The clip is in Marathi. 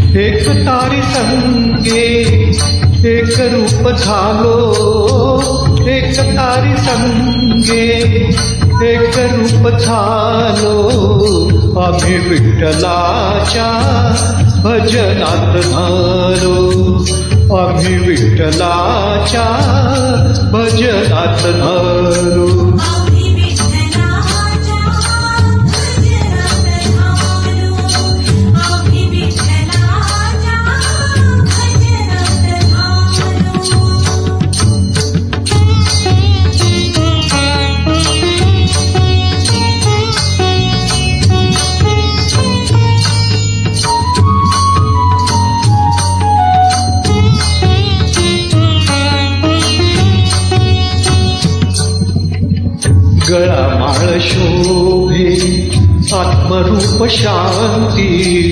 एक तारी संगे एक रूप झालो, एक तारी संगे एक रूप झालो, आम्ही विठ्ठलाच्या भजनात झालो, आम्ही विठ्ठलाच्या भजनात झालो. गळा माळ शोभे आत्मरूप शांती,